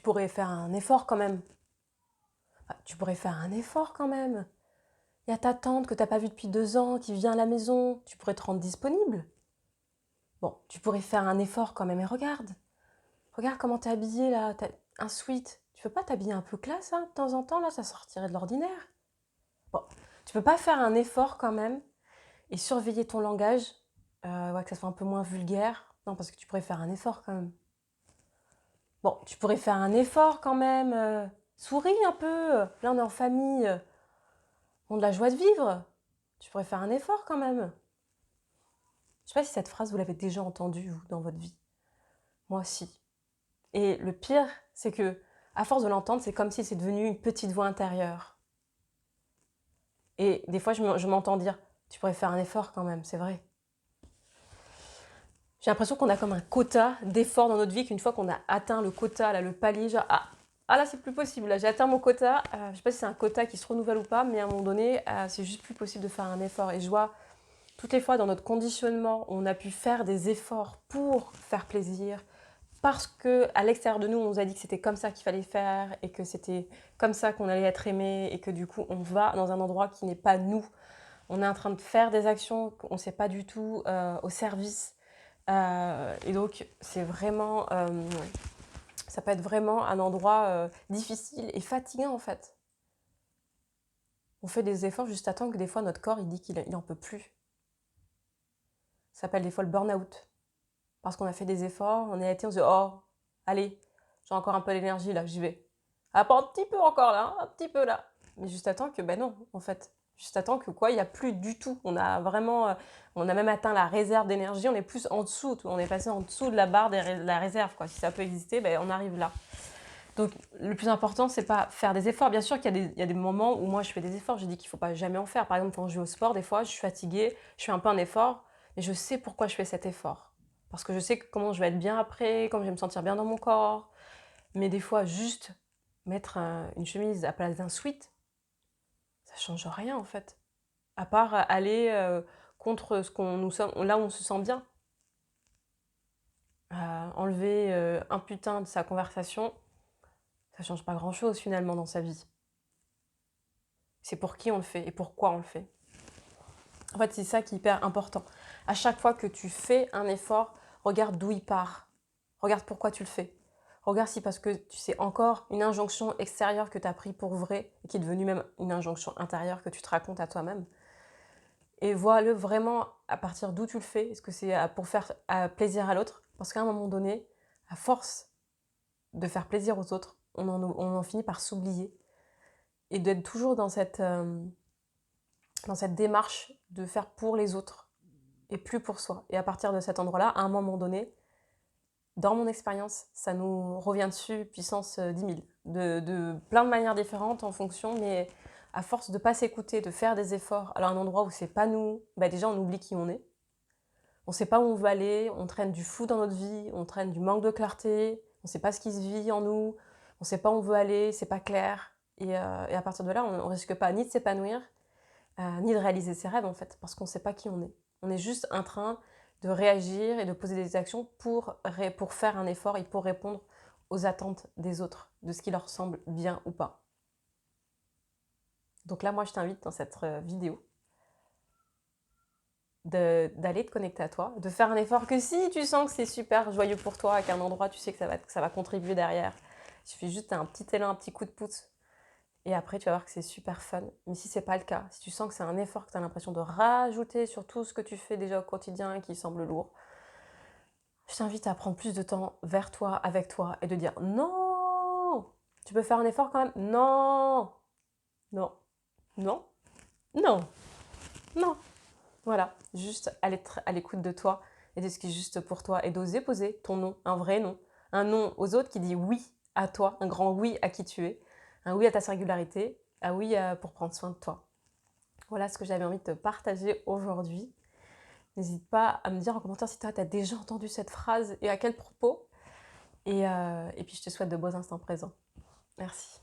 pourrais faire un effort quand même. Ah, tu pourrais faire un effort quand même. Il y a ta tante que tu n'as pas vue depuis 2 ans qui vient à la maison. Tu pourrais te rendre disponible. Bon, tu pourrais faire un effort quand même et regarde. Regarde comment t'es habillée là. T'as un sweat. Tu peux pas t'habiller un peu classe hein, de temps en temps là, ça sortirait de l'ordinaire. Bon, tu peux pas faire un effort quand même et surveiller ton langage, ouais, que ça soit un peu moins vulgaire. Non, parce que tu pourrais faire un effort quand même. Bon, tu pourrais faire un effort quand même. Souris un peu. Là, on est en famille. On a de la joie de vivre. Tu pourrais faire un effort quand même. Je sais pas si cette phrase, vous l'avez déjà entendue, vous, dans votre vie. Moi aussi. Et le pire, c'est que, à force de l'entendre, c'est comme si c'est devenu une petite voix intérieure. Et des fois, je m'entends dire, tu pourrais faire un effort quand même, c'est vrai. J'ai l'impression qu'on a comme un quota d'efforts dans notre vie, qu'une fois qu'on a atteint le quota, là, le palier, genre, ah là, c'est plus possible, là, j'ai atteint mon quota. Je sais pas si c'est un quota qui se renouvelle ou pas, mais à un moment donné, c'est juste plus possible de faire un effort. Et je vois toutes les fois dans notre conditionnement, on a pu faire des efforts pour faire plaisir, parce que à l'extérieur de nous, on nous a dit que c'était comme ça qu'il fallait faire et que c'était comme ça qu'on allait être aimé et que du coup, on va dans un endroit qui n'est pas nous. On est en train de faire des actions qu'on ne sait pas du tout au service. Et donc, c'est vraiment, ça peut être vraiment un endroit difficile et fatigant en fait. On fait des efforts juste à temps que des fois notre corps il dit qu'il n'en peut plus. Ça s'appelle des fois le burn-out. Parce qu'on a fait des efforts, on est été, on se dit oh, allez, j'ai encore un peu d'énergie là, j'y vais. Ah, pas un petit peu encore là, un petit peu là. Mais juste à temps que, ben non, en fait. Juste à temps que quoi, il n'y a plus du tout. On a vraiment, on a même atteint la réserve d'énergie, on est plus en dessous, on est passé en dessous de la barre de la réserve, quoi. Si ça peut exister, ben on arrive là. Donc le plus important, c'est pas faire des efforts. Bien sûr qu'il y a des moments où moi je fais des efforts, je dis qu'il ne faut pas jamais en faire. Par exemple, quand je vais au sport, des fois, je suis fatiguée, je fais un peu un effort, mais je sais pourquoi je fais cet effort. Parce que je sais comment je vais être bien après, comment je vais me sentir bien dans mon corps. Mais des fois, juste mettre une chemise à place d'un sweat, ça change rien en fait. À part aller contre ce qu'on nous sommes, là où on se sent bien. Enlever un putain de sa conversation, ça change pas grand chose finalement dans sa vie. C'est pour qui on le fait et pourquoi on le fait. En fait, c'est ça qui est hyper important. À chaque fois que tu fais un effort, regarde d'où il part. Regarde pourquoi tu le fais. Regarde si parce que tu sais encore une injonction extérieure que tu as pris pour vrai et qui est devenue même une injonction intérieure que tu te racontes à toi-même. Et vois-le vraiment à partir d'où tu le fais. Est-ce que c'est pour faire plaisir à l'autre? Parce qu'à un moment donné, à force de faire plaisir aux autres, on en finit par s'oublier. Et d'être toujours dans cette démarche de faire pour les autres et plus pour soi. Et à partir de cet endroit-là, à un moment donné, dans mon expérience, ça nous revient dessus puissance 10 000, de plein de manières différentes en fonction, mais à force de ne pas s'écouter, de faire des efforts, alors un endroit où c'est pas nous, bah déjà on oublie qui on est, on ne sait pas où on veut aller, on traîne du flou dans notre vie, on traîne du manque de clarté, on ne sait pas ce qui se vit en nous, on ne sait pas où on veut aller, c'est pas clair, et à partir de là, on ne risque pas ni de s'épanouir, ni de réaliser ses rêves en fait, parce qu'on ne sait pas qui on est. On est juste en train de réagir et de poser des actions pour faire un effort et pour répondre aux attentes des autres, de ce qui leur semble bien ou pas. Donc là, moi, je t'invite dans cette vidéo d'aller te connecter à toi, de faire un effort que si tu sens que c'est super joyeux pour toi, qu'à un endroit, tu sais que ça va contribuer derrière, il suffit juste un petit élan, un petit coup de pouce. Et après, tu vas voir que c'est super fun. Mais si ce n'est pas le cas, si tu sens que c'est un effort que tu as l'impression de rajouter sur tout ce que tu fais déjà au quotidien et qui semble lourd, je t'invite à prendre plus de temps vers toi, avec toi, et de dire non, tu peux faire un effort quand même. Non, non, non, non, non. Voilà, juste être à l'écoute de toi et de ce qui est juste pour toi et d'oser poser ton nom, un vrai nom, un nom aux autres qui dit oui à toi, un grand oui à qui tu es, un oui à ta singularité, un oui pour prendre soin de toi. Voilà ce que j'avais envie de te partager aujourd'hui. N'hésite pas à me dire en commentaire si toi tu as déjà entendu cette phrase et à quel propos. Et puis je te souhaite de beaux instants présents. Merci.